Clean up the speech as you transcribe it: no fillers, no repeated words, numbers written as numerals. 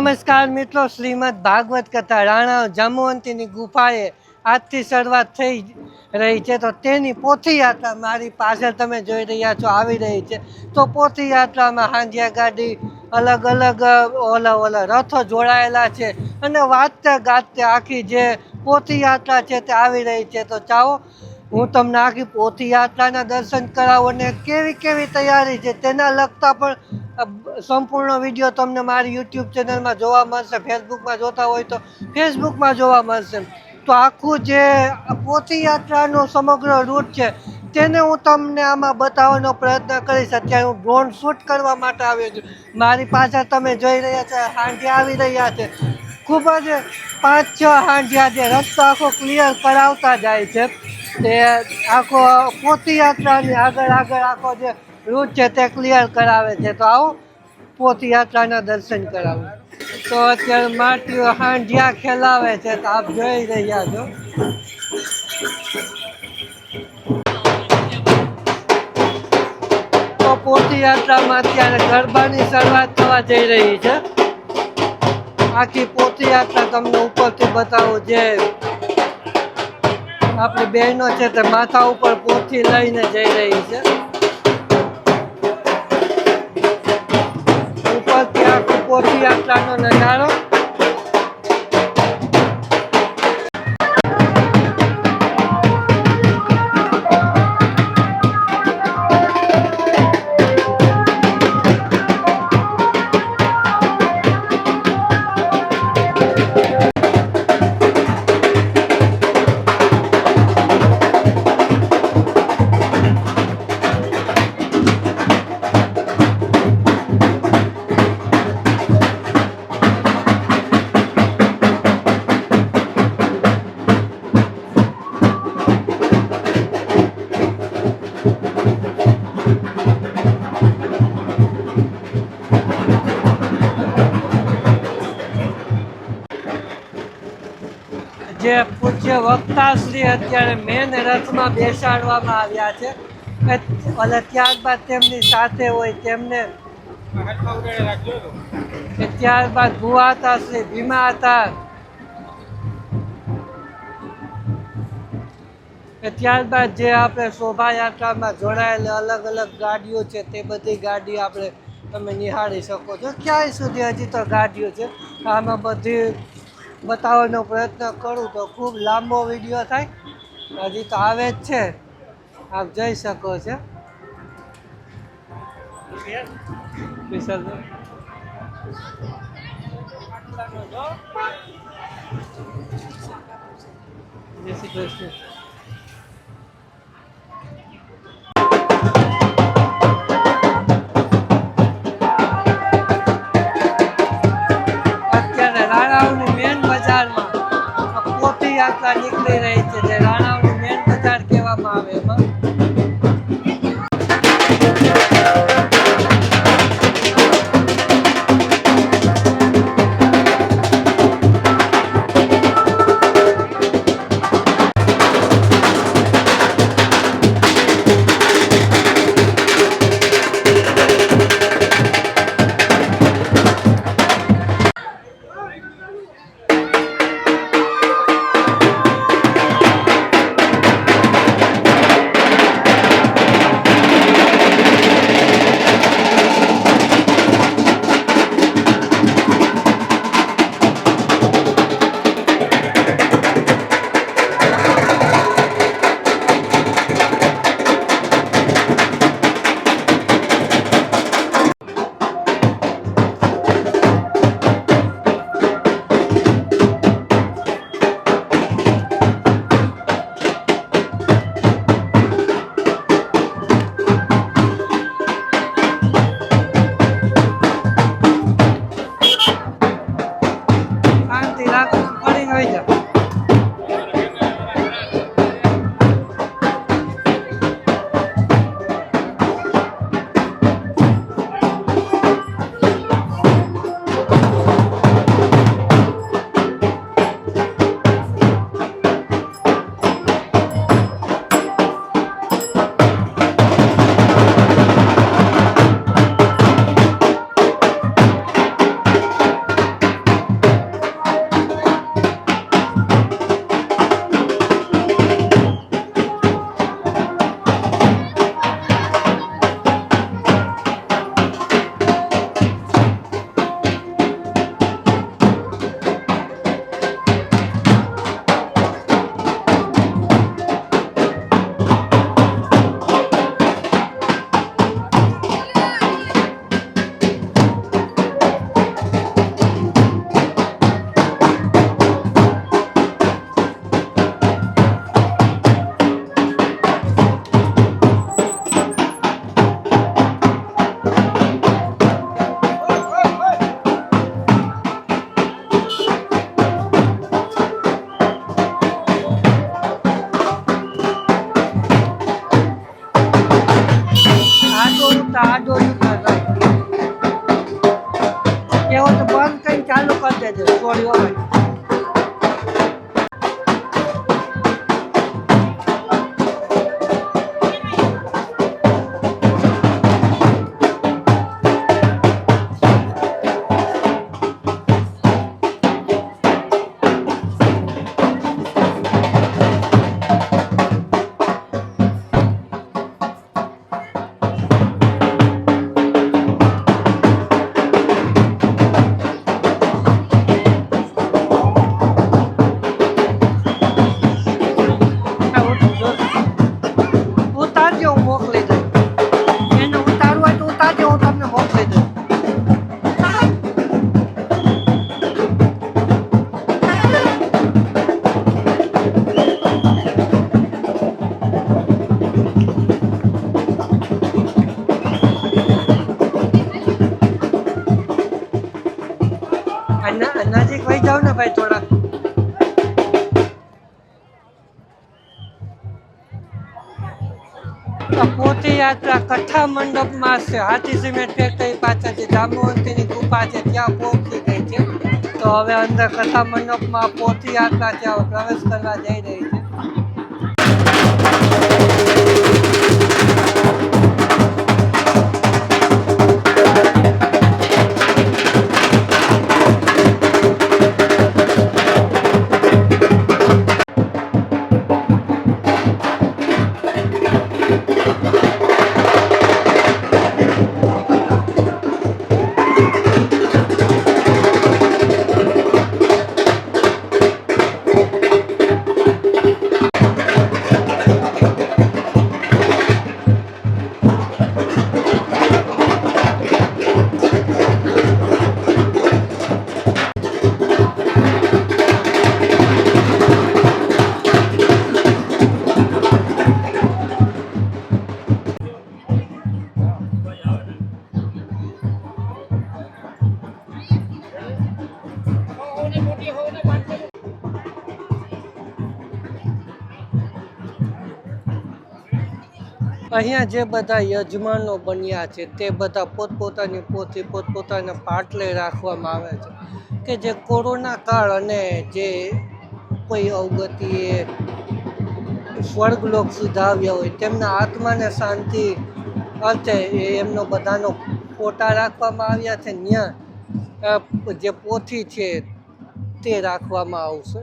નમસ્કાર મિત્રો, શ્રીમદ ભાગવત કથા રાણા જામવંતીની ગુફાએ આજથી શરૂઆત થઈ રહી છે. તો તેની પોથી યાત્રા મારી પાછળ તમે જોઈ રહ્યા છો આવી રહી છે. તો પોથી યાત્રામાં હાંજિયા ગાડી અલગ અલગ ઓલા રથો જોડાયેલા છે અને વાજતે ગાજતે આખી જે પોથી યાત્રા છે તે આવી રહી છે. તો ચાલો હું તમને આખી પોથી યાત્રાના દર્શન કરાવું અને કેવી કેવી તૈયારી છે તેના લગતા પણ સંપૂર્ણ વિડીયો તમને મારી યુટ્યુબ ચેનલમાં જોવા મળશે. ફેસબુકમાં જોતા હોય તો ફેસબુકમાં જોવા મળશે. તો આખું જે પોથી યાત્રાનો સમગ્ર રૂટ છે તેને હું તમને આમાં બતાવવાનો પ્રયત્ન કરીશ. અત્યારે હું ડ્રોન શૂટ કરવા માટે આવ્યો છું. મારી પાછળ તમે જોઈ રહ્યા છો હાંડિયા આવી રહ્યા છે. ખૂબ જ 5-6 હાંડિયા જે રસ્તો આખો ક્લિયર કરાવતા જાય છે. તે આખો પોથી યાત્રાની આગળ આખો જે રૂટ છે તે ક્લિયર કરાવે છે. તો આવો પોથી યાત્રાના દર્શન કરાવો. તો અત્યારે માટીઓ હાંડિયા ખેલાવે છે તો આપ જોઈ રહ્યા છો. તો પોથી યાત્રામાં અત્યારે ગરબાની શરૂઆત થવા જઈ રહી છે. આખી પોથી યાત્રા તમને ઉપરથી બતાવું. જે આપણી બહેનો છે તે માથા ઉપર પોથી લઈને જઈ રહી છે. ઉપરથી આખી પોથી યાત્રાનો નજારો. જે પૂજ્ય વક્તાશ્રી અત્યારે મેન રથમાં બેસાડવામાં આવ્યા છે અને ત્યારબાદ તેમની સાથે હોય તેમને ત્યારબાદ ભુવાતા શ્રી ભીમા હતા. ત્યારબાદ જે આપણે શોભાયાત્રામાં જોડાયેલી અલગ અલગ ગાડીઓ છે તે બધી ગાડીઓ આપણે તમે નિહાળી શકો છો. ક્યાંય સુધી હજી તો ગાડીઓ છે. આમાં બધી બતાવવાનો પ્રયત્ન કરું તો ખૂબ લાંબો વિડીયો થાય. હજી તો આવે જ છે, આપ જોઈ શકો છો. જય શ્રી કૃષ્ણ. યાત્રા નીકળી રહી છે. જે રાણાઓની મેન બજાર કહેવામાં આવે એમાં પોથી યાત્રા કથા મંડપમાં છે, હાથી સિમેન્ટ ફેક્ટરી પાછળ જે જાંબુવંતીની ગુફા છે ત્યાં પહોંચી ગઈ છે. તો હવે અંદર કથા મંડપમાં પોથી યાત્રા ત્યાં પ્રવેશ કરવા જઈ રહી છે. અહીંયા જે બધા યજમાનો બન્યા છે તે બધા પોતપોતાની પોથી પોતપોતાના પાટલે રાખવામાં આવે છે કે જે કોરોના કાળ અને જે કોઈ અવગતિએ સ્વર્ગલોક સુધાવ્યા હોય તેમના આત્માને શાંતિ અર્થે એમનો બધાનો ફોટા રાખવામાં આવ્યા છે. ત્યાં જે પોથી છે તે રાખવામાં આવશે.